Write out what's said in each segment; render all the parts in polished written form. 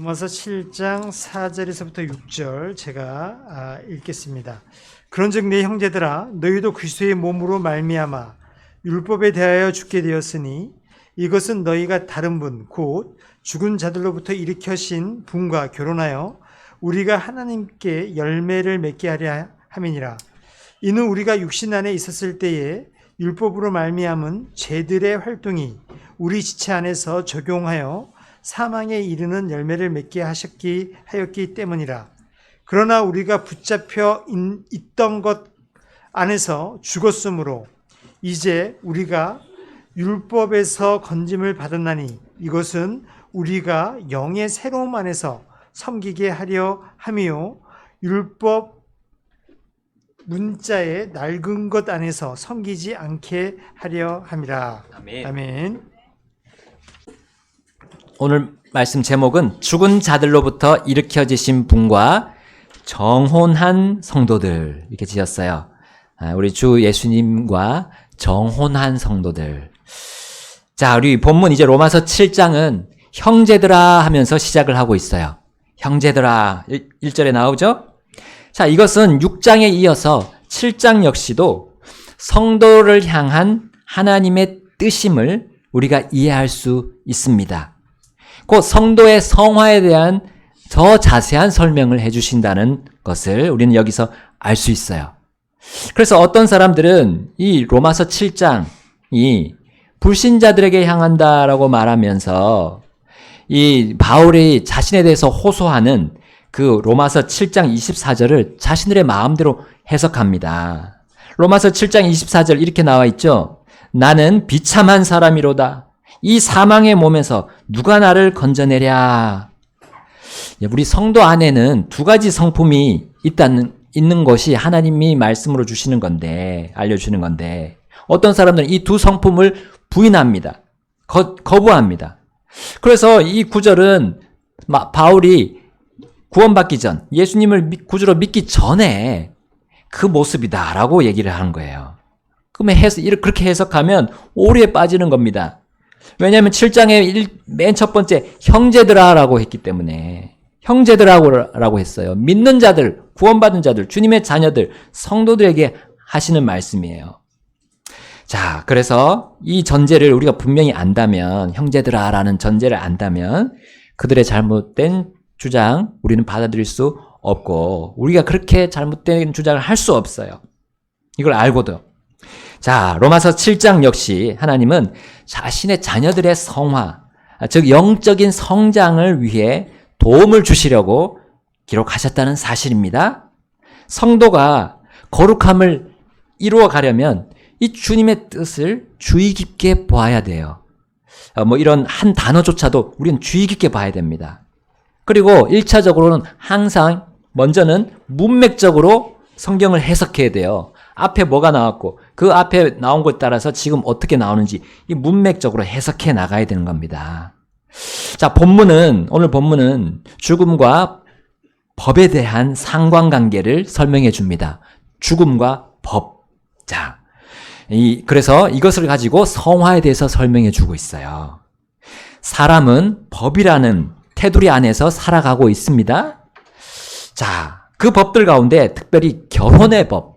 로마서 7장 4절에서부터 6절 제가 읽겠습니다. 그런즉 내 형제들아 너희도 그리스도의 몸으로 말미암아 율법에 대하여 죽게 되었으니 이것은 너희가 다른 분 곧 죽은 자들로부터 일으켜신 분과 결혼하여 우리가 하나님께 열매를 맺게 하려 함이니라. 이는 우리가 육신 안에 있었을 때에 율법으로 말미암은 죄들의 활동이 우리 지체 안에서 적용하여 사망에 이르는 열매를 맺게 하였기 때문이라. 그러나 우리가 붙잡혀 있던 것 안에서 죽었으므로 이제 우리가 율법에서 건짐을 받았나니 이것은 우리가 영의 새로움 안에서 섬기게 하려 함이요 율법 문자의 낡은 것 안에서 섬기지 않게 하려 함이라. 아멘. 아멘. 오늘 말씀 제목은 죽은 자들로부터 일으켜지신 분과 정혼한 성도들 이렇게 지었어요. 우리 주 예수님과 정혼한 성도들. 자, 우리 본문 이제 로마서 7장은 형제들아 하면서 시작을 하고 있어요. 형제들아 1절에 나오죠? 자, 이것은 6장에 이어서 7장 역시도 성도를 향한 하나님의 뜻임을 우리가 이해할 수 있습니다. 곧 성도의 성화에 대한 더 자세한 설명을 해주신다는 것을 우리는 여기서 알 수 있어요. 그래서 어떤 사람들은 이 로마서 7장이 불신자들에게 향한다라고 말하면서 이 바울이 자신에 대해서 호소하는 그 로마서 7장 24절을 자신들의 마음대로 해석합니다. 로마서 7장 24절 이렇게 나와 있죠. 나는 비참한 사람이로다. 이 사망의 몸에서 누가 나를 건져내랴. 우리 성도 안에는 두 가지 성품이 있는 것이 하나님이 말씀으로 주시는 건데, 알려주시는 건데, 어떤 사람들은 이 두 성품을 부인합니다. 거부합니다. 그래서 이 구절은 바울이 구원받기 전, 예수님을 구주로 믿기 전에 그 모습이다라고 얘기를 하는 거예요. 그러면 그렇게 해석하면 오류에 빠지는 겁니다. 왜냐하면 7장에 맨 첫 번째 형제들아라고 했기 때문에 형제들아라고 했어요. 믿는 자들, 구원받은 자들, 주님의 자녀들, 성도들에게 하시는 말씀이에요. 자, 그래서 이 전제를 우리가 분명히 안다면, 형제들아라는 전제를 안다면 그들의 잘못된 주장 우리는 받아들일 수 없고 우리가 그렇게 잘못된 주장을 할 수 없어요. 이걸 알고도. 자, 로마서 7장 역시 하나님은 자신의 자녀들의 성화, 즉 영적인 성장을 위해 도움을 주시려고 기록하셨다는 사실입니다. 성도가 거룩함을 이루어 가려면 이 주님의 뜻을 주의 깊게 보아야 돼요. 이런 한 단어조차도 우리는 주의 깊게 봐야 됩니다. 그리고 1차적으로는 항상 먼저는 문맥적으로 성경을 해석해야 돼요. 앞에 뭐가 나왔고 그 앞에 나온 것에 따라서 지금 어떻게 나오는지 이 문맥적으로 해석해 나가야 되는 겁니다. 자, 오늘 본문은 죽음과 법에 대한 상관관계를 설명해 줍니다. 죽음과 법. 자, 그래서 이것을 가지고 성화에 대해서 설명해 주고 있어요. 사람은 법이라는 테두리 안에서 살아가고 있습니다. 자, 그 법들 가운데 특별히 결혼의 법,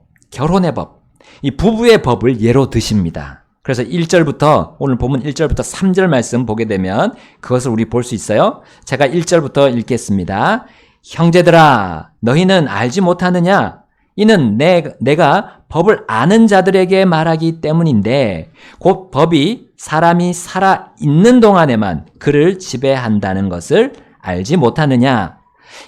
이 부부의 법을 예로 드십니다. 그래서 오늘 본문 1절부터 3절 말씀 보게 되면 그것을 우리 볼 수 있어요. 제가 1절부터 읽겠습니다. 형제들아, 너희는 알지 못하느냐? 이는 내가 법을 아는 자들에게 말하기 때문인데 곧 법이 사람이 살아 있는 동안에만 그를 지배한다는 것을 알지 못하느냐?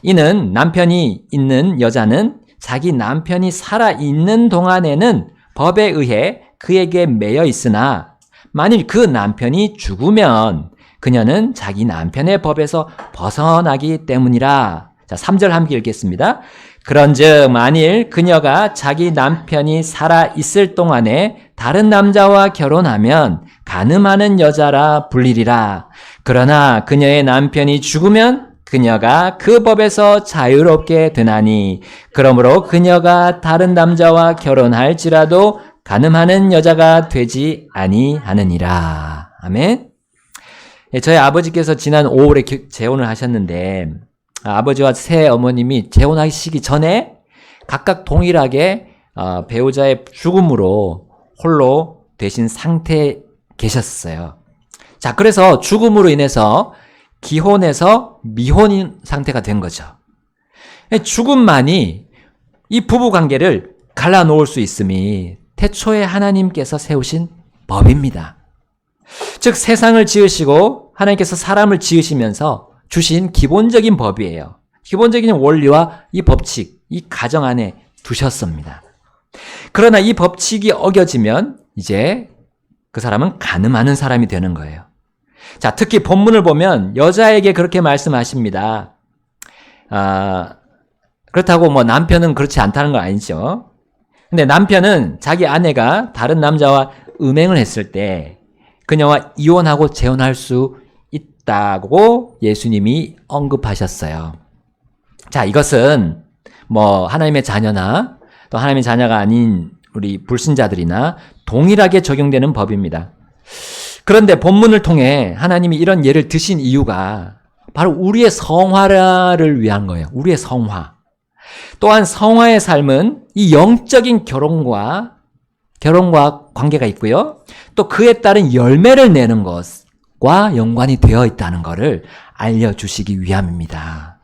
이는 남편이 있는 여자는 자기 남편이 살아있는 동안에는 법에 의해 그에게 매여 있으나 만일 그 남편이 죽으면 그녀는 자기 남편의 법에서 벗어나기 때문이라. 자, 3절 함께 읽겠습니다. 그런즉 만일 그녀가 자기 남편이 살아있을 동안에 다른 남자와 결혼하면 간음하는 여자라 불리리라. 그러나 그녀의 남편이 죽으면 그녀가 그 법에서 자유롭게 되나니 그러므로 그녀가 다른 남자와 저희 아버지께서 지난 5월에 재혼을 하셨는데 아버지와 새 어머님이 재혼하시기 전에 각각 동일하게 배우자의 죽음으로 홀로 되신 상태에 계셨어요. 자, 그래서 죽음으로 인해서 기혼에서 미혼인 상태가 된 거죠. 죽음만이 이 부부 관계를 갈라놓을 수 있음이 태초에 하나님께서 세우신 법입니다. 즉 세상을 지으시고 하나님께서 사람을 지으시면서 주신 기본적인 법이에요. 기본적인 원리와 이 법칙, 이 가정 안에 두셨습니다. 그러나 이 법칙이 어겨지면 이제 그 사람은 간음하는 사람이 되는 거예요. 자, 특히 본문을 보면 여자에게 그렇게 말씀하십니다. 그렇다고 뭐 남편은 그렇지 않다는 건 아니죠. 근데 남편은 자기 아내가 다른 남자와 음행을 했을 때 그녀와 이혼하고 재혼할 수 있다고 예수님이 언급하셨어요. 자, 이것은 뭐 하나님의 자녀나 또 하나님의 자녀가 아닌 우리 불신자들이나 동일하게 적용되는 법입니다. 그런데 본문을 통해 하나님이 이런 예를 드신 이유가 바로 우리의 성화를 위한 거예요. 우리의 성화. 또한 성화의 삶은 이 영적인 결혼과 관계가 있고요. 또 그에 따른 열매를 내는 것과 연관이 되어 있다는 것을 알려주시기 위함입니다.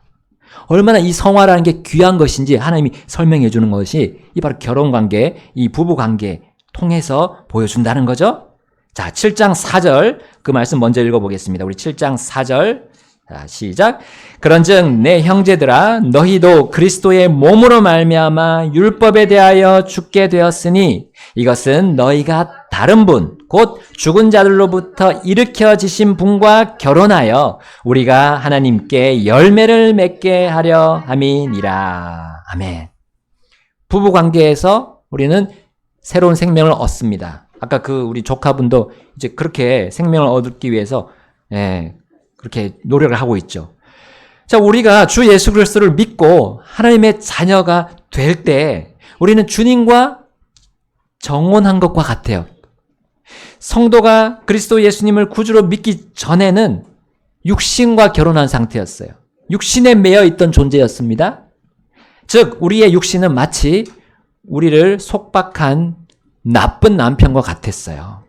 얼마나 이 성화라는 게 귀한 것인지 하나님이 설명해 주는 것이 이 바로 결혼관계, 이 부부관계 통해서 보여준다는 거죠. 자, 7장 4절 그 말씀 먼저 읽어보겠습니다. 우리 7장 4절 자, 시작. 그런즉 내 형제들아 너희도 그리스도의 몸으로 말미암아 율법에 대하여 죽게 되었으니 이것은 너희가 다른 분 곧 죽은 자들로부터 일으켜지신 분과 결혼하여 우리가 하나님께 열매를 맺게 하려 함이니라. 아멘. 부부 관계에서 우리는 새로운 생명을 얻습니다. 아까 그 우리 조카분도 이제 그렇게 생명을 얻기 위해서 그렇게 노력을 하고 있죠. 자, 우리가 주 예수 그리스도를 믿고 하나님의 자녀가 될 때 우리는 주님과 정혼한 것과 같아요. 성도가 그리스도 예수님을 구주로 믿기 전에는 육신과 결혼한 상태였어요. 육신에 매여 있던 존재였습니다. 즉 우리의 육신은 마치 우리를 속박한 나쁜 남편과 같았어요.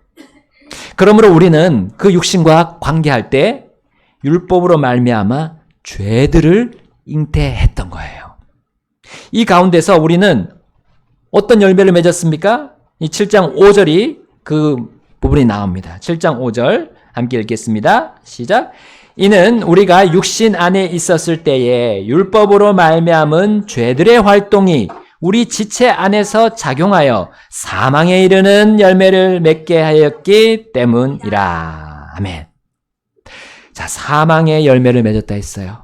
그러므로 우리는 그 육신과 관계할 때 율법으로 말미암아 죄들을 잉태했던 거예요. 이 가운데서 우리는 어떤 열매를 맺었습니까? 이 7장 5절이 그 부분이 나옵니다. 7장 5절 함께 읽겠습니다. 시작. 이는 우리가 육신 안에 있었을 때에 율법으로 말미암은 죄들의 활동이 우리 지체 안에서 작용하여 사망에 이르는 열매를 맺게 하였기 때문이라. 아멘. 자, 사망의 열매를 맺었다 했어요.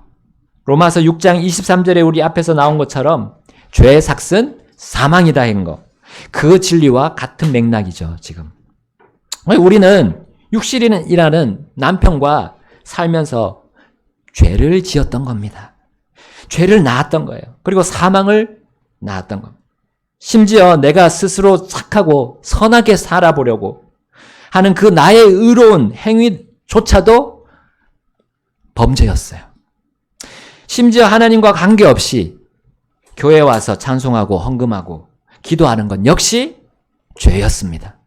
로마서 6장 23절에 우리 앞에서 나온 것처럼 죄의 삭은 사망이다 한 거. 그 진리와 같은 맥락이죠, 지금. 우리는 육신이라는 남편과 살면서 죄를 지었던 겁니다. 죄를 낳았던 거예요. 그리고 사망을 낳았던 겁니다. 심지어 내가 스스로 착하고 선하게 살아보려고 하는 그 나의 의로운 행위조차도 범죄였어요. 심지어 하나님과 관계없이 교회에 와서 찬송하고 헌금하고 기도하는 건 역시 죄였습니다.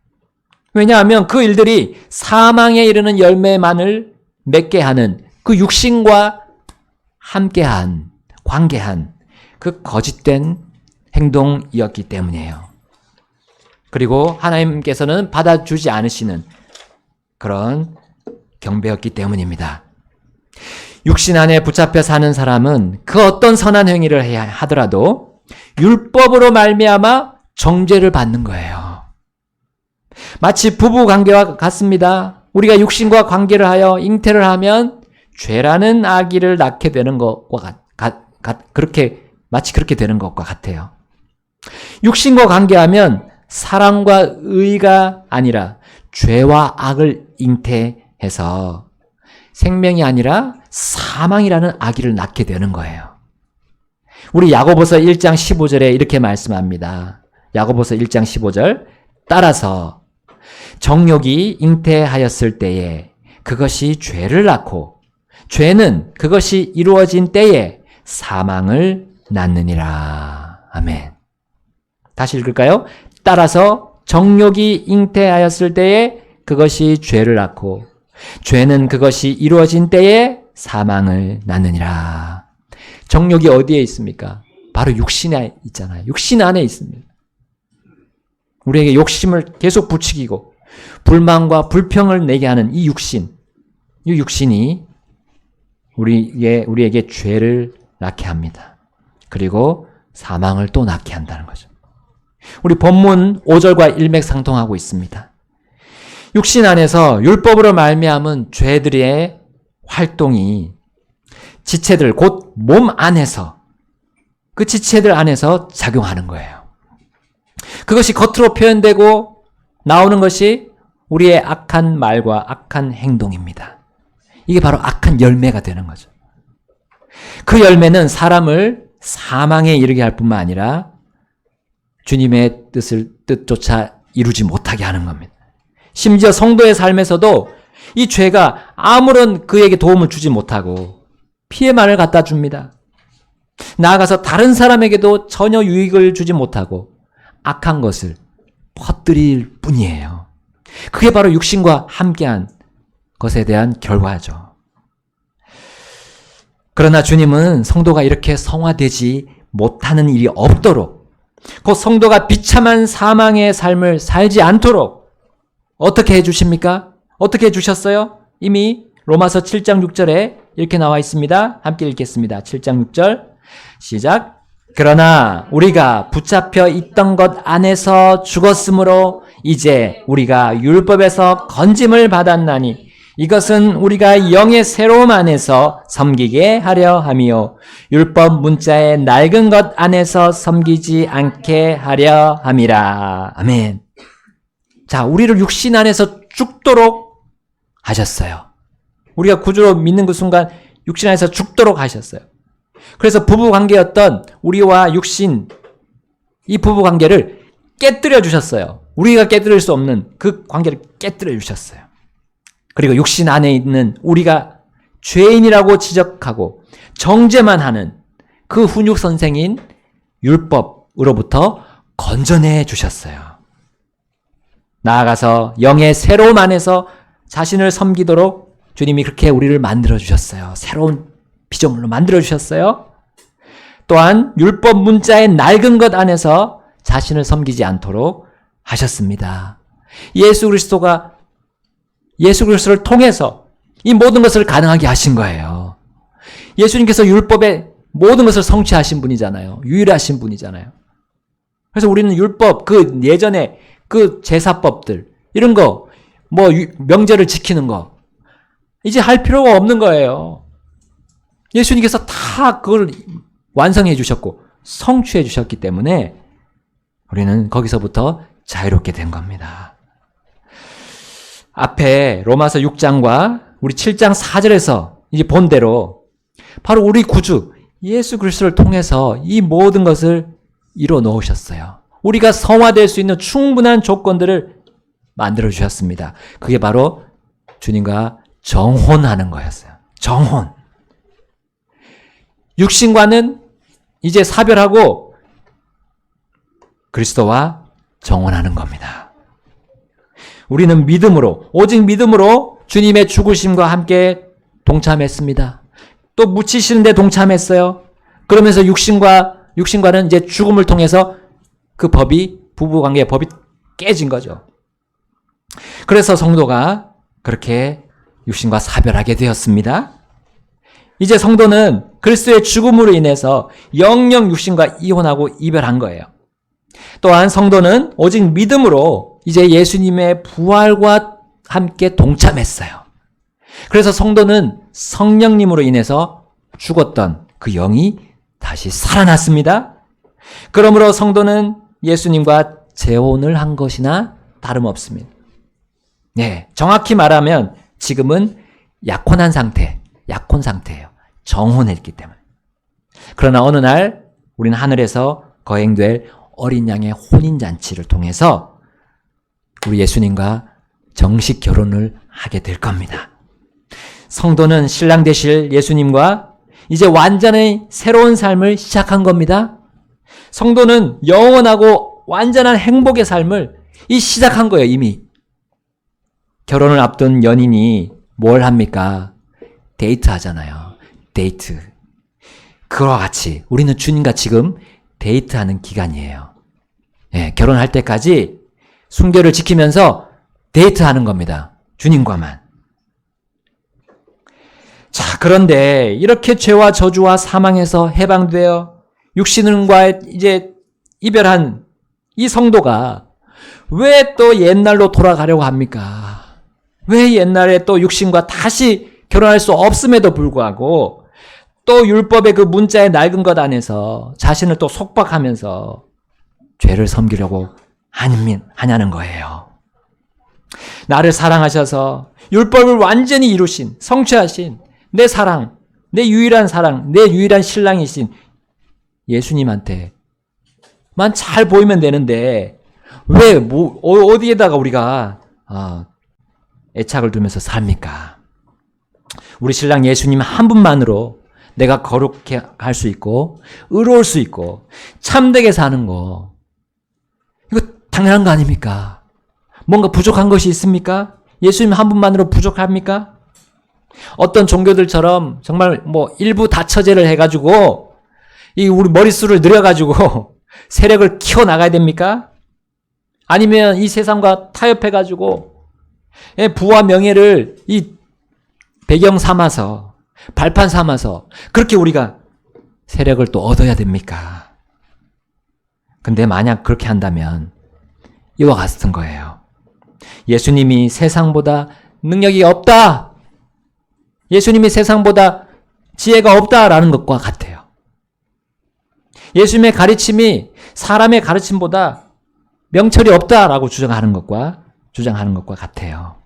왜냐하면 그 일들이 사망에 이르는 열매만을 맺게 하는 그 육신과 함께한, 관계한 그 거짓된 행동이었기 때문이에요. 그리고 하나님께서는 받아주지 않으시는 그런 경배였기 때문입니다. 육신 안에 붙잡혀 사는 사람은 그 어떤 선한 행위를 해야 하더라도 율법으로 말미암아 정죄를 받는 거예요. 마치 부부 관계와 같습니다. 우리가 육신과 관계를 하여 잉태를 하면 죄라는 아기를 낳게 되는 것과 마치 그렇게 되는 것과 같아요. 육신과 관계하면 사랑과 의가 아니라 죄와 악을 잉태해서 생명이 아니라 사망이라는 아기를 낳게 되는 거예요. 우리 야고보서 1장 15절에 이렇게 말씀합니다. 야고보서 1장 15절 따라서 정욕이 잉태하였을 때에 그것이 죄를 낳고 죄는 그것이 이루어진 때에 사망을 낳느니라. 아멘. 다시 읽을까요? 따라서 정욕이 잉태하였을 때에 그것이 죄를 낳고 죄는 그것이 이루어진 때에 사망을 낳느니라. 정욕이 어디에 있습니까? 바로 육신에 있잖아요. 육신 안에 있습니다. 우리에게 욕심을 계속 부추기고 불만과 불평을 내게 하는 이 육신이 우리에게 죄를 낳게 합니다. 그리고 사망을 또 낳게 한다는 거죠. 우리 본문 5절과 일맥상통하고 있습니다. 육신 안에서 율법으로 말미암은 죄들의 활동이 지체들 곧 몸 안에서 그 지체들 안에서 작용하는 거예요. 그것이 겉으로 표현되고 나오는 것이 우리의 악한 말과 악한 행동입니다. 이게 바로 악한 열매가 되는 거죠. 그 열매는 사람을 사망에 이르게 할 뿐만 아니라 주님의 뜻조차 이루지 못하게 하는 겁니다. 심지어 성도의 삶에서도 이 죄가 아무런 그에게 도움을 주지 못하고 피해만을 갖다 줍니다. 나아가서 다른 사람에게도 전혀 유익을 주지 못하고 악한 것을 퍼뜨릴 뿐이에요. 그게 바로 육신과 함께한 것에 대한 결과죠. 그러나 주님은 성도가 이렇게 성화되지 못하는 일이 없도록 곧 성도가 비참한 사망의 삶을 살지 않도록 어떻게 해주십니까? 어떻게 해주셨어요? 이미 로마서 7장 6절에 이렇게 나와 있습니다. 함께 읽겠습니다. 7장 6절 시작. 그러나 우리가 붙잡혀 있던 것 안에서 죽었으므로 이제 우리가 율법에서 건짐을 받았나니 이것은 우리가 영의 새로움 안에서 섬기게 하려 함이요 율법 문자의 낡은 것 안에서 섬기지 않게 하려 함이라. 아멘. 자, 우리를 육신 안에서 죽도록 하셨어요. 우리가 구주로 믿는 그 순간 육신 안에서 죽도록 하셨어요. 그래서 부부관계였던 우리와 육신, 이 부부관계를 깨뜨려 주셨어요. 우리가 깨뜨릴 수 없는 그 관계를 깨뜨려 주셨어요. 그리고 육신 안에 있는 우리가 죄인이라고 지적하고 정죄만 하는 그 훈육 선생인 율법으로부터 건져내 주셨어요. 나아가서 영의 새로움 안에서 자신을 섬기도록 주님이 그렇게 우리를 만들어 주셨어요. 새로운 피조물로 만들어 주셨어요. 또한 율법 문자의 낡은 것 안에서 자신을 섬기지 않도록 하셨습니다. 예수 그리스도를 통해서 이 모든 것을 가능하게 하신 거예요. 예수님께서 율법의 모든 것을 성취하신 분이잖아요. 유일하신 분이잖아요. 그래서 우리는 율법, 그 예전에 그 제사법들, 이런 거, 명제를 지키는 거, 이제 할 필요가 없는 거예요. 예수님께서 다 그걸 완성해 주셨고 성취해 주셨기 때문에 우리는 거기서부터 자유롭게 된 겁니다. 앞에 로마서 6장과 우리 7장 4절에서 이제 본대로 바로 우리 구주 예수 그리스도를 통해서 이 모든 것을 이루어 놓으셨어요. 우리가 성화될 수 있는 충분한 조건들을 만들어 주셨습니다. 그게 바로 주님과 정혼하는 거였어요. 정혼. 육신과는 이제 사별하고 그리스도와 정혼하는 겁니다. 우리는 믿음으로, 오직 믿음으로 주님의 죽으심과 함께 동참했습니다. 또 묻히시는데 동참했어요. 그러면서 육신과는 이제 죽음을 통해서 그 부부관계의 법이 깨진 거죠. 그래서 성도가 그렇게 육신과 사별하게 되었습니다. 이제 성도는 그리스도의 죽음으로 인해서 영영 육신과 이혼하고 이별한 거예요. 또한 성도는 오직 믿음으로 이제 예수님의 부활과 함께 동참했어요. 그래서 성도는 성령님으로 인해서 죽었던 그 영이 다시 살아났습니다. 그러므로 성도는 예수님과 재혼을 한 것이나 다름없습니다. 네, 정확히 말하면 지금은 약혼 상태예요. 정혼했기 때문에. 그러나 어느 날 우리는 하늘에서 거행될 어린 양의 혼인잔치를 통해서 우리 예수님과 정식 결혼을 하게 될 겁니다. 성도는 신랑 되실 예수님과 이제 완전히 새로운 삶을 시작한 겁니다. 성도는 영원하고 완전한 행복의 삶을 시작한 거예요, 이미. 결혼을 앞둔 연인이 뭘 합니까? 데이트 하잖아요. 데이트. 그와 같이 우리는 주님과 지금 데이트하는 기간이에요. 예, 결혼할 때까지 순결을 지키면서 데이트하는 겁니다. 주님과만. 자, 그런데 이렇게 죄와 저주와 사망에서 해방되어 육신과 이제 이별한 이 성도가 왜 또 옛날로 돌아가려고 합니까? 왜 옛날에 또 육신과 다시 결혼할 수 없음에도 불구하고 또 율법의 그 문자에 낡은 것 안에서 자신을 또 속박하면서 죄를 섬기려고 하냐는 거예요. 나를 사랑하셔서 율법을 완전히 이루신, 성취하신 내 사랑, 내 유일한 사랑, 내 유일한 신랑이신 예수님한테만 잘 보이면 되는데 왜 어디에다가 우리가 애착을 두면서 삽니까? 우리 신랑 예수님 한 분만으로 내가 거룩해 할 수 있고 의로울 수 있고 참되게 사는 거, 이거 당연한 거 아닙니까? 뭔가 부족한 것이 있습니까? 예수님 한 분만으로 부족합니까? 어떤 종교들처럼 정말 일부 다처제를 해가지고 우리 머릿수를 늘려가지고 세력을 키워나가야 됩니까? 아니면 이 세상과 타협해가지고 부와 명예를 배경 삼아서, 발판 삼아서 그렇게 우리가 세력을 또 얻어야 됩니까? 근데 만약 그렇게 한다면 이와 같은 거예요. 예수님이 세상보다 능력이 없다, 예수님이 세상보다 지혜가 없다라는 것과 같아요. 예수님의 가르침이 사람의 가르침보다 명철이 없다라고 주장하는 것과 같아요.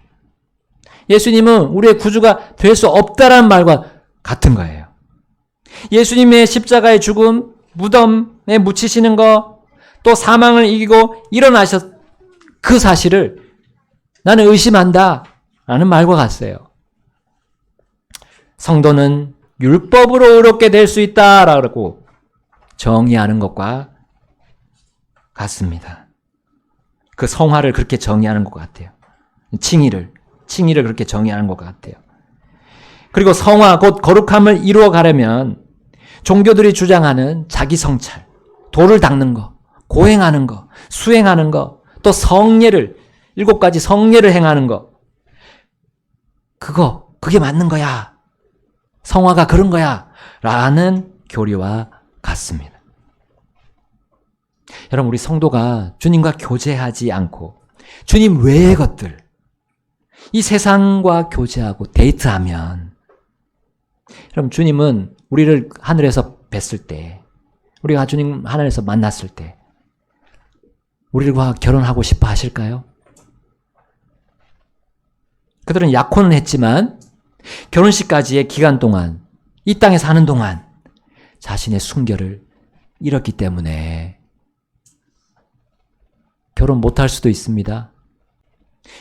예수님은 우리의 구주가 될 수 없다라는 말과 같은 거예요. 예수님의 십자가의 죽음, 무덤에 묻히시는 거, 또 사망을 이기고 일어나셨 그 사실을 나는 의심한다 라는 말과 같아요. 성도는 율법으로 의롭게 될 수 있다라고 정의하는 것과 같습니다. 그 성화를 그렇게 정의하는 것 같아요. 칭의를 그렇게 정의하는 것 같아요. 그리고 성화, 곧 거룩함을 이루어 가려면 종교들이 주장하는 자기 성찰, 도를 닦는 거, 고행하는 거, 수행하는 거, 또 성례를, 7가지 성례를 행하는 거, 그게 맞는 거야. 성화가 그런 거야. 라는 교리와 같습니다. 여러분, 우리 성도가 주님과 교제하지 않고 주님 외의 것들, 이 세상과 교제하고 데이트하면, 여러분, 주님은 우리를 하늘에서 뵀을 때, 우리가 주님 하늘에서 만났을 때 우리와 결혼하고 싶어 하실까요? 그들은 약혼은 했지만 결혼식까지의 기간 동안, 이 땅에 사는 동안 자신의 순결을 잃었기 때문에 결혼 못할 수도 있습니다.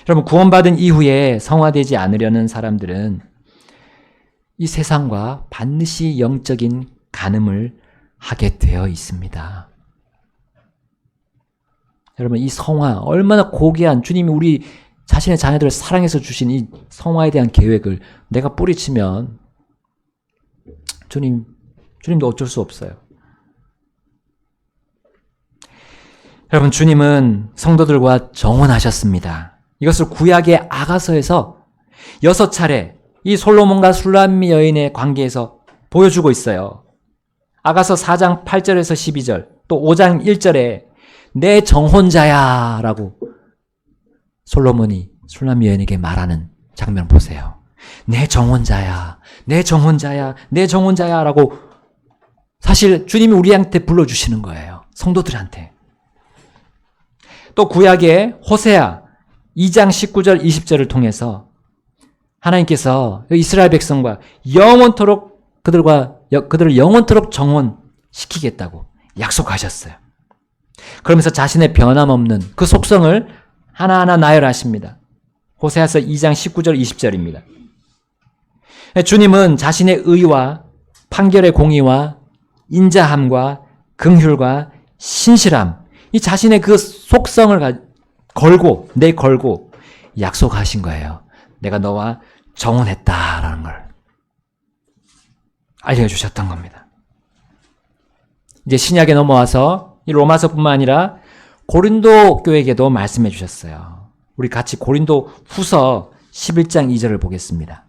여러분, 구원받은 이후에 성화되지 않으려는 사람들은 이 세상과 반드시 영적인 간음을 하게 되어 있습니다. 여러분, 이 성화, 얼마나 고귀한, 주님이 우리 자신의 자녀들을 사랑해서 주신 이 성화에 대한 계획을 내가 뿌리치면 주님도 어쩔 수 없어요. 여러분, 주님은 성도들과 정혼하셨습니다. 이것을 구약의 아가서에서 6차례 이 솔로몬과 술람미 여인의 관계에서 보여주고 있어요. 아가서 4장 8절에서 12절, 또 5장 1절에 내 정혼자야 라고 솔로몬이 술람미 여인에게 말하는 장면 보세요. 내 정혼자야, 내 정혼자야, 내 정혼자야 라고 사실 주님이 우리한테 불러주시는 거예요. 성도들한테. 또 구약의 호세아 2장 19절 20절을 통해서 하나님께서 이스라엘 백성과 영원토록 그들을 영원토록 정혼시키겠다고 약속하셨어요. 그러면서 자신의 변함없는 그 속성을 하나하나 나열하십니다. 호세아서 2장 19절 20절입니다. 주님은 자신의 의와 판결의 공의와 인자함과 긍휼과 신실함, 이 자신의 그 속성을 걸고 약속하신 거예요. 내가 너와 정혼했다라는 걸 알려주셨던 겁니다. 이제 신약에 넘어와서 이 로마서뿐만 아니라 고린도 교회에게도 말씀해 주셨어요. 우리 같이 고린도 후서 11장 2절을 보겠습니다.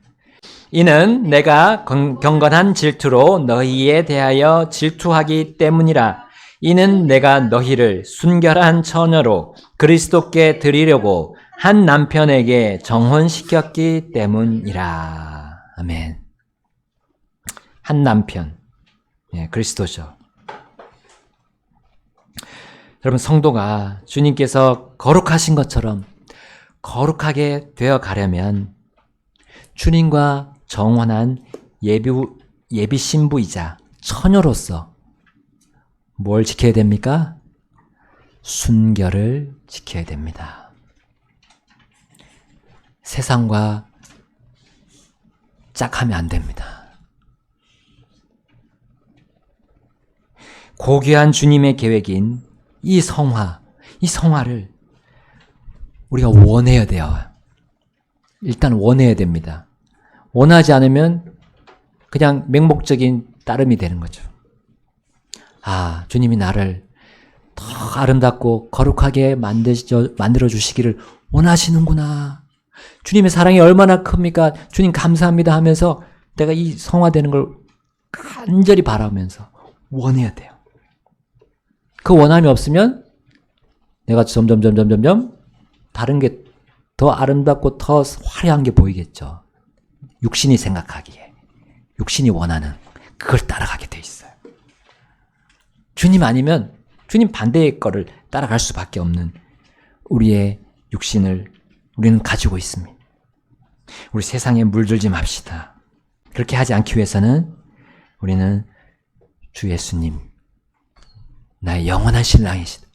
이는 내가 경건한 질투로 너희에 대하여 질투하기 때문이라. 이는 내가 너희를 순결한 처녀로 그리스도께 드리려고 한 남편에게 정혼시켰기 때문이라. 아멘. 한 남편, 그리스도죠. 여러분, 성도가 주님께서 거룩하신 것처럼 거룩하게 되어 가려면 주님과 정혼한 예비 신부이자 처녀로서 뭘 지켜야 됩니까? 순결을 지켜야 됩니다. 세상과 짝하면 안 됩니다. 고귀한 주님의 계획인 이 성화를 우리가 원해야 돼요. 일단 원해야 됩니다. 원하지 않으면 그냥 맹목적인 따름이 되는 거죠. 아, 주님이 나를 더 아름답고 거룩하게 만들어 주시기를 원하시는구나. 주님의 사랑이 얼마나 큽니까? 주님 감사합니다 하면서 내가 이 성화되는 걸 간절히 바라면서 원해야 돼요. 그 원함이 없으면 내가 점점 다른 게 더 아름답고 더 화려한 게 보이겠죠. 육신이 생각하기에, 육신이 원하는 그걸 따라가게 돼 있어요. 주님 아니면 주님 반대의 거를 따라갈 수밖에 없는 우리의 육신을 우리는 가지고 있습니다. 우리 세상에 물들지 맙시다. 그렇게 하지 않기 위해서는 우리는 주 예수님, 나의 영원한 신랑이시다.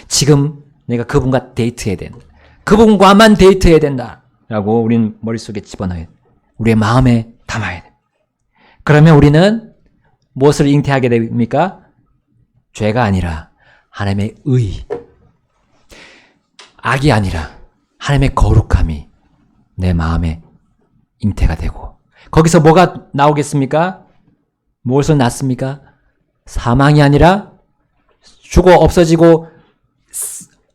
지금 내가 그분과 데이트해야 된다. 그분과만 데이트해야 된다. 라고 우리는 머릿속에 집어넣어야 돼. 우리의 마음에 담아야 돼. 그러면 우리는 무엇을 잉태하게 됩니까? 죄가 아니라 하나님의 의, 악이 아니라 하나님의 거룩함이 내 마음에 잉태가 되고, 거기서 뭐가 나오겠습니까? 무엇을 낳습니까? 사망이 아니라 죽어 없어지고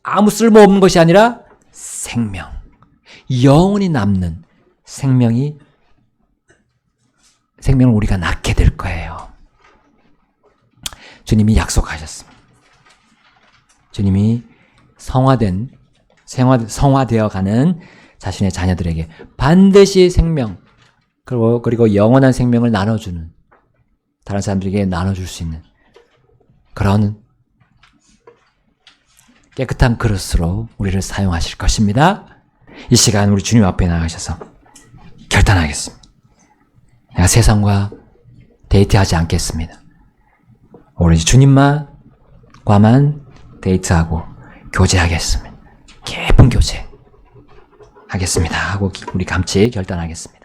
아무 쓸모없는 것이 아니라 생명, 영원히 남는 생명을 우리가 낳게 될 거예요. 주님이 약속하셨습니다. 주님이 성화되어가는 자신의 자녀들에게 반드시 생명, 그리고 영원한 생명을 나눠주는, 다른 사람들에게 나눠줄 수 있는 그런 깨끗한 그릇으로 우리를 사용하실 것입니다. 이 시간 우리 주님 앞에 나가셔서 결단하겠습니다. 내가 세상과 데이트하지 않겠습니다. 오로지 주님과만 데이트하고 교제하겠습니다. 깊은 교제 하겠습니다 하고 우리 같이 결단하겠습니다.